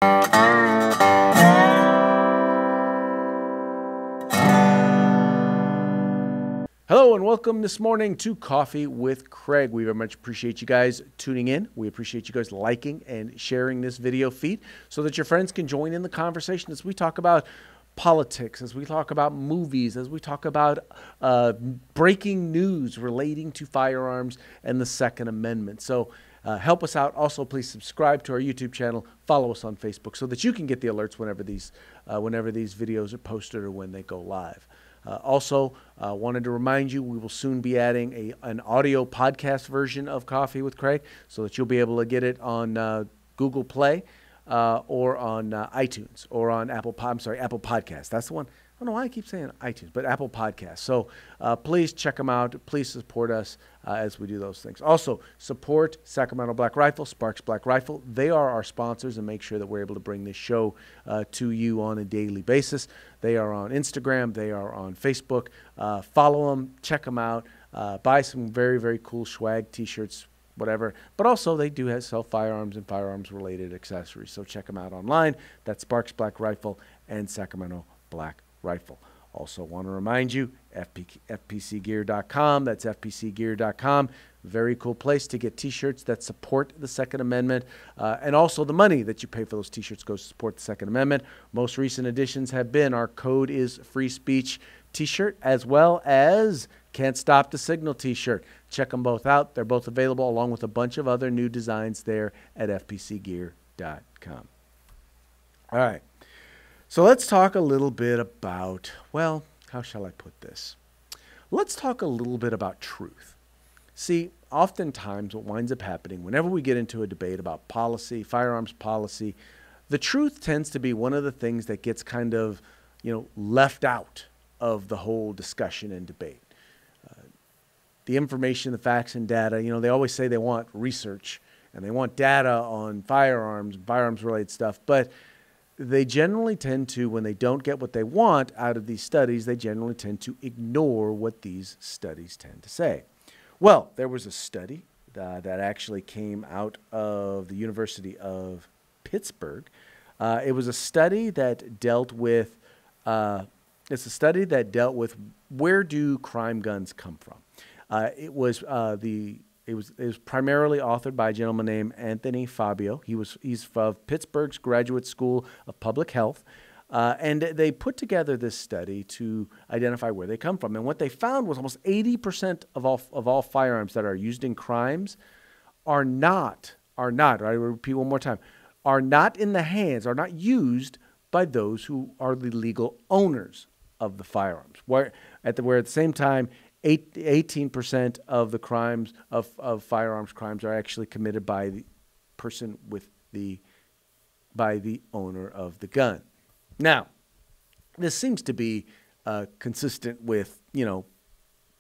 Hello and welcome this morning to Coffee with Craig. We very much appreciate you guys tuning in. We appreciate you guys liking and sharing this video feed so that your friends can join in the conversation as we talk about politics, as we talk about movies, as we talk about breaking news relating to firearms and the Second Amendment. So help us out. Also, please subscribe to our YouTube channel. Follow us on Facebook so that you can get the alerts whenever these videos are posted or when they go live. Also, wanted to remind you we will soon be adding an audio podcast version of Coffee with Craig so that you'll be able to get it on Google Play or on iTunes or on Apple Podcasts. That's the one. I don't know why I keep saying iTunes, but Apple Podcasts. So please check them out. Please support us as we do those things. Also, support Sacramento Black Rifle, Sparks Black Rifle. They are our sponsors and make sure that we're able to bring this show to you on a daily basis. They are on Instagram. They are on Facebook. Follow them. Check them out. Buy some very, very cool swag, T-shirts, whatever. But also, they do sell firearms and firearms-related accessories. So check them out online. That's Sparks Black Rifle and Sacramento Black Rifle. Also want to remind you, fpcgear.com. That's fpcgear.com. Very cool place to get T-shirts that support the Second Amendment. And also the money that you pay for those T-shirts goes to support the Second Amendment. Most recent additions have been our Code is Free Speech T-shirt, as well as Can't Stop the Signal T-shirt. Check them both out. They're both available along with a bunch of other new designs there at fpcgear.com. All right. So let's talk a little bit about, well, how shall I put this? Let's talk a little bit about truth. See, oftentimes what winds up happening whenever we get into a debate about policy, firearms policy, the truth tends to be one of the things that gets kind of, left out of the whole discussion and debate. The information, the facts and data, they always say they want research and they want data on firearms-related stuff, but they generally tend to, when they don't get what they want out of these studies, they generally tend to ignore what these studies tend to say. Well, there was a study that actually came out of the University of Pittsburgh. It was a study that dealt with, where do crime guns come from. It was primarily authored by a gentleman named Anthony Fabio. He's of Pittsburgh's Graduate School of Public Health. And they put together this study to identify where they come from. And what they found was almost 80% of all firearms that are used in crimes are not, I repeat one more time, are not used by those who are the legal owners of the firearms. Where at the same time, 18% of the crimes of firearms crimes are actually committed by the person by the owner of the gun. Now, this seems to be consistent with,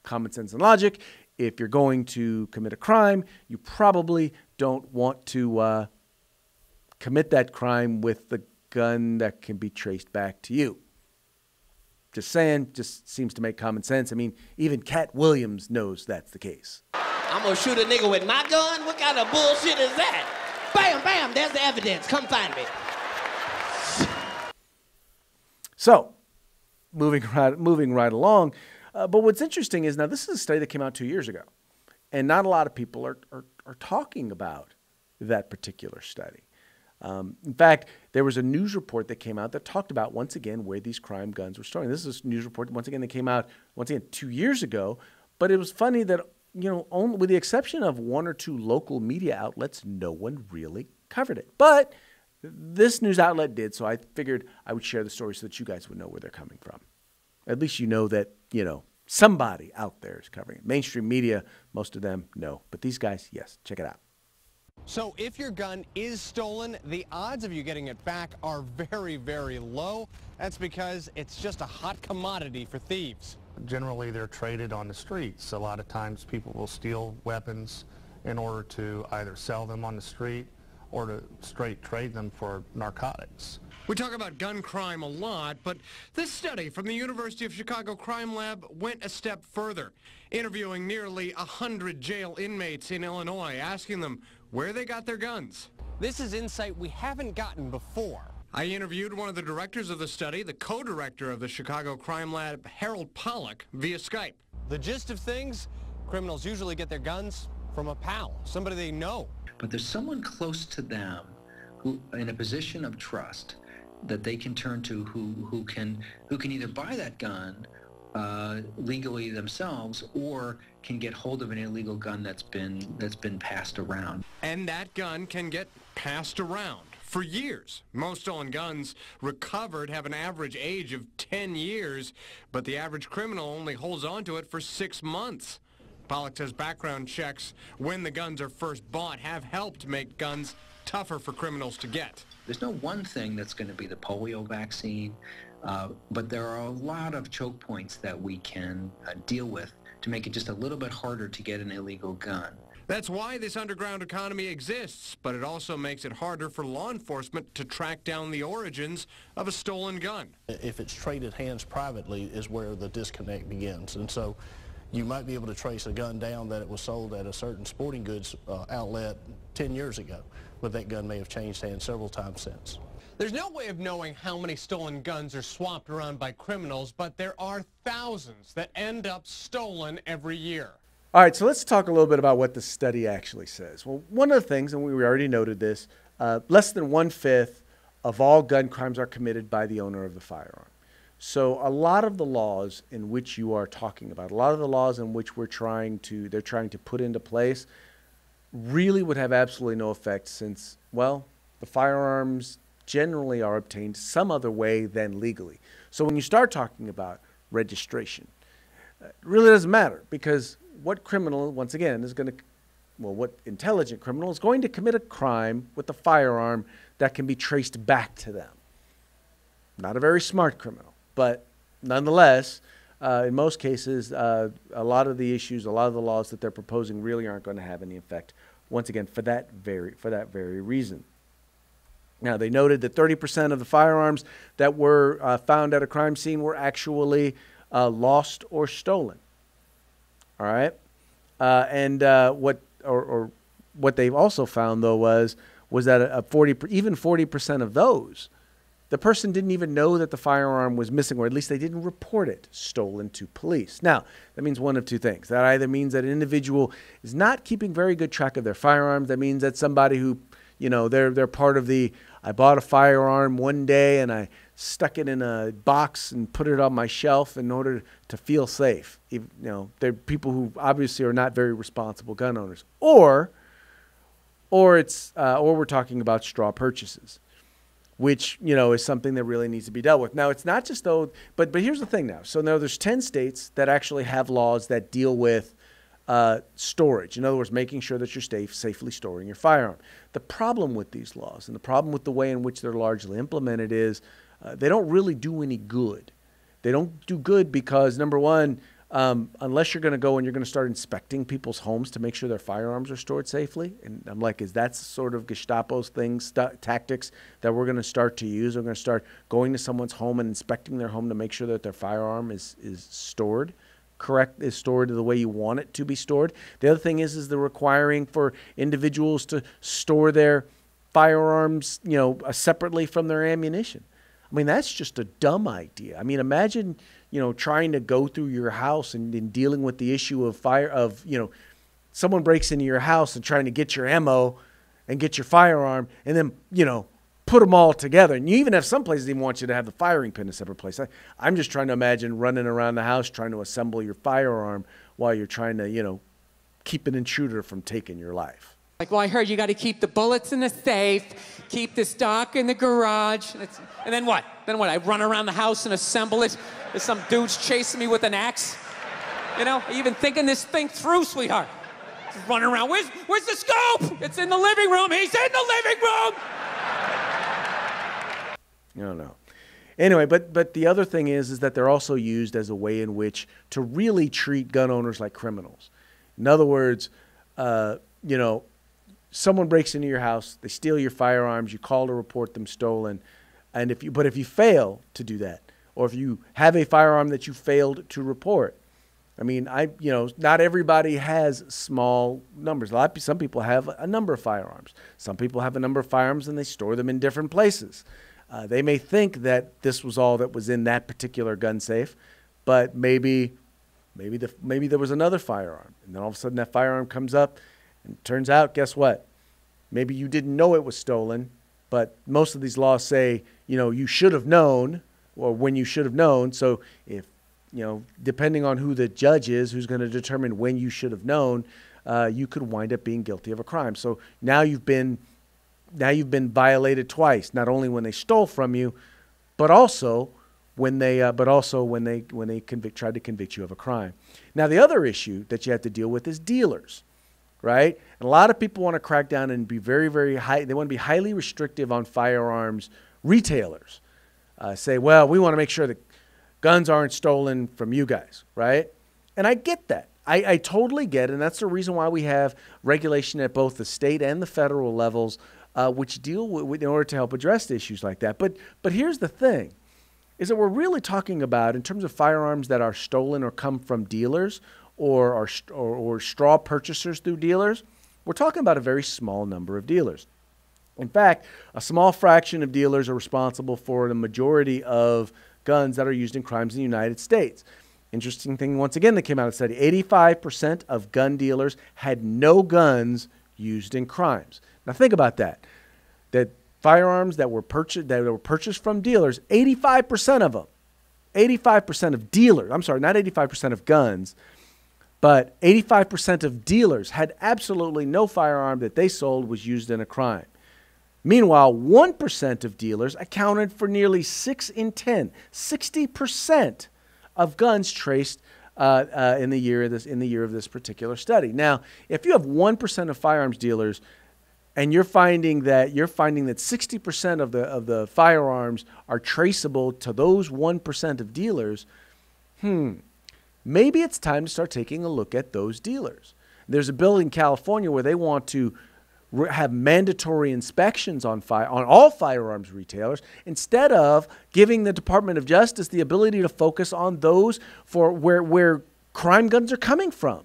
common sense and logic. If you're going to commit a crime, you probably don't want to commit that crime with the gun that can be traced back to you. Just saying, just seems to make common sense. I mean, even Cat Williams knows that's the case. I'm gonna shoot a nigga with my gun? What kind of bullshit is that? Bam, bam, there's the evidence. Come find me. So, moving right along. But what's interesting is, now this is a study that came out 2 years ago. And not a lot of people are talking about that particular study. In fact, there was a news report that came out that talked about, once again, where these crime guns were stored. This is a news report, once again, that came out, 2 years ago. But it was funny that, only, with the exception of one or two local media outlets, no one really covered it. But this news outlet did, so I figured I would share the story so that you guys would know where they're coming from. At least you know that, somebody out there is covering it. Mainstream media, most of them, no. But these guys, yes. Check it out. So if your gun is stolen, the odds of you getting it back are very, very low. That's because it's just a hot commodity for thieves. Generally, they're traded on the streets. A lot of times people will steal weapons in order to either sell them on the street or to straight trade them for narcotics. We talk about gun crime a lot, but this study from the University of Chicago Crime Lab went a step further, interviewing nearly 100 jail inmates in Illinois, asking them where they got their guns. This is insight we haven't gotten before. I interviewed one of the directors of the study, the co-director of the Chicago Crime Lab, Harold Pollack, via Skype. The gist of things, criminals usually get their guns from a pal, somebody they know. But there's someone close to them who, in a position of trust, that they can turn to, who can either buy that gun legally themselves, or can get hold of an illegal gun that's been passed around. And that gun can get passed around for years. Most stolen guns recovered have an average age of 10 years, but the average criminal only holds on to it for 6 months. Pollack says background checks when the guns are first bought have helped make guns tougher for criminals to get. There's no one thing that's going to be the polio vaccine, but there are a lot of choke points that we can deal with to make it just a little bit harder to get an illegal gun. That's why this underground economy exists, but it also makes it harder for law enforcement to track down the origins of a stolen gun. If it's traded hands privately is where the disconnect begins. And so you might be able to trace a gun down that it was sold at a certain sporting goods outlet 10 years ago, but that gun may have changed hands several times since. There's no way of knowing how many stolen guns are swapped around by criminals, but there are thousands that end up stolen every year. All right, so let's talk a little bit about what the study actually says. Well, one of the things, and we already noted this, less than 1/5 of all gun crimes are committed by the owner of the firearm. So a lot of the laws in which you are talking about, a lot of the laws in which they're trying to put into place, really would have absolutely no effect since, well, the firearms generally are obtained some other way than legally. So when you start talking about registration, it really doesn't matter, because what criminal, once again, is going to, well, what intelligent criminal is going to commit a crime with a firearm that can be traced back to them? Not a very smart criminal, but nonetheless, in most cases, a lot of the issues, a lot of the laws that they're proposing really aren't going to have any effect, once again, for that very reason. Now, they noted that 30% of the firearms that were found at a crime scene were actually lost or stolen. All right, what they've also found, though, was that even 40% of those, the person didn't even know that the firearm was missing, or at least they didn't report it stolen to police. Now, that means one of two things. That either means that an individual is not keeping very good track of their firearms. That means that somebody who, you know, they're part of the, I bought a firearm one day and I stuck it in a box and put it on my shelf in order to feel safe. You know, they're people who obviously are not very responsible gun owners. Or we're talking about straw purchases, which, you know, is something that really needs to be dealt with. Now, it's not just though, but here's the thing now. So now there's 10 states that actually have laws that deal with storage. In other words, making sure that you're safely storing your firearm. The problem with these laws and the problem with the way in which they're largely implemented is they don't really do any good. They don't do good because, number one, unless you're going to go and you're going to start inspecting people's homes to make sure their firearms are stored safely. And I'm like, is that sort of Gestapo's tactics that we're going to start to use? We're going to start going to someone's home and inspecting their home to make sure that their firearm is stored is stored the way you want it to be stored. The other thing is the requiring for individuals to store their firearms, you know, separately from their ammunition. I mean, that's just a dumb idea. I mean, imagine, you know, trying to go through your house and dealing with the issue of you know, someone breaks into your house and trying to get your ammo and get your firearm and then, you know, put them all together. And you even have some places even want you to have the firing pin in a separate place. I'm just trying to imagine running around the house trying to assemble your firearm while you're trying to, you know, keep an intruder from taking your life. Like, well, I heard you got to keep the bullets in the safe, keep the stock in the garage. And then what? Then what? I run around the house and assemble it? There's some dude's chasing me with an axe? You know, are you even thinking this thing through, sweetheart? Just running around. Where's the scope? It's in the living room. He's in the living room. I don't know. Anyway, but the other thing is that they're also used as a way in which to really treat gun owners like criminals. In other words, you know, someone breaks into your house, they steal your firearms, you call to report them stolen, and if you fail to do that, or if you have a firearm that you failed to report, I mean, not everybody has small numbers. Some people have a number of firearms. Some people have a number of firearms and they store them in different places. They may think that this was all that was in that particular gun safe, but maybe there was another firearm, and then all of a sudden that firearm comes up, and it turns out, guess what? Maybe you didn't know it was stolen, but most of these laws say, you should have known, or when you should have known. So if depending on who the judge is, who's going to determine when you should have known, you could wind up being guilty of a crime. So now you've been violated twice, not only when they stole from you, but also when they tried to convict you of a crime. Now, the other issue that you have to deal with is dealers, right? And a lot of people want to crack down and be very, very high. They want to be highly restrictive on firearms retailers. Say, well, we want to make sure that guns aren't stolen from you guys, right? And I get that. I totally get it, and that's the reason why we have regulation at both the state and the federal levels, which deal with in order to help address issues like that. But here's the thing, is that we're really talking about, in terms of firearms that are stolen or come from dealers or straw purchasers through dealers, we're talking about a very small number of dealers. In fact, a small fraction of dealers are responsible for the majority of guns that are used in crimes in the United States. Interesting thing, once again, that came out of the study, 85% of gun dealers had no guns used in crimes. Now think about that. That firearms that were purchased from dealers, 85% of them, 85% of dealers, I'm sorry, not 85% of guns, but 85% of dealers had absolutely no firearm that they sold was used in a crime. Meanwhile, 1% of dealers accounted for nearly 6 in 10, 60% of guns traced in the year of this particular study. Now, if you have 1% of firearms dealers, and you're finding that 60% of the firearms are traceable to those 1% of dealers, maybe it's time to start taking a look at those dealers. There's a bill in California where they want to have mandatory inspections on all firearms retailers, instead of giving the Department of Justice the ability to focus on those for where crime guns are coming from.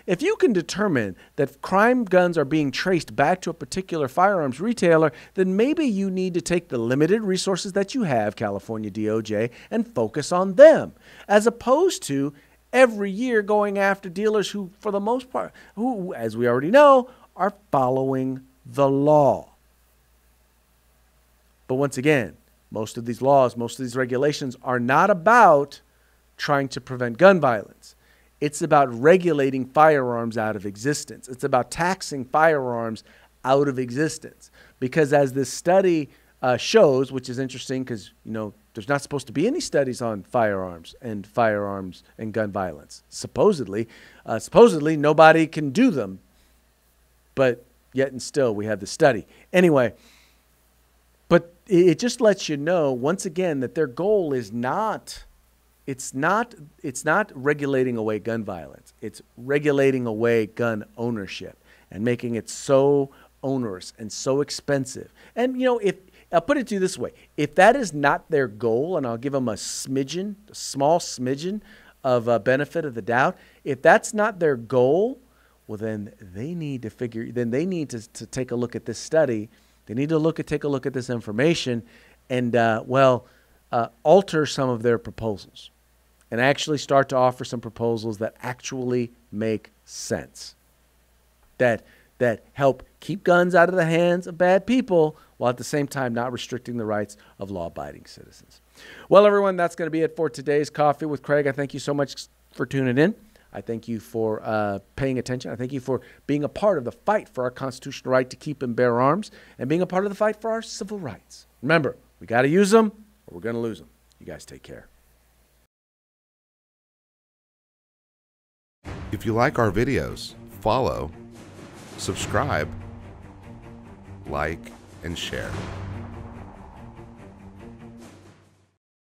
If you can determine that crime guns are being traced back to a particular firearms retailer, then maybe you need to take the limited resources that you have, California DOJ, and focus on them, as opposed to every year going after dealers who, for the most part, who, as we already know, are following the law. But once again, most of these laws, most of these regulations are not about trying to prevent gun violence. It's about regulating firearms out of existence. It's about taxing firearms out of existence. Because as this study shows, which is interesting because, there's not supposed to be any studies on firearms and gun violence. Supposedly nobody can do them. But yet and still we have the study. Anyway, but it just lets you know, once again, that their goal is not regulating away gun violence. It's regulating away gun ownership and making it so onerous and so expensive. And, if I'll put it to you this way, if that is not their goal, and I'll give them a small smidgen of benefit of the doubt, if that's not their goal, well, then they need to take a look at this study. They need to take a look at this information and, alter some of their proposals and actually start to offer some proposals that actually make sense, that help keep guns out of the hands of bad people while at the same time not restricting the rights of law-abiding citizens. Well, everyone, that's going to be it for today's Coffee with Craig. I thank you so much for tuning in. I thank you for paying attention. I thank you for being a part of the fight for our constitutional right to keep and bear arms and being a part of the fight for our civil rights. Remember, we got to use them or we're going to lose them. You guys take care. If you like our videos, follow, subscribe, like, and share.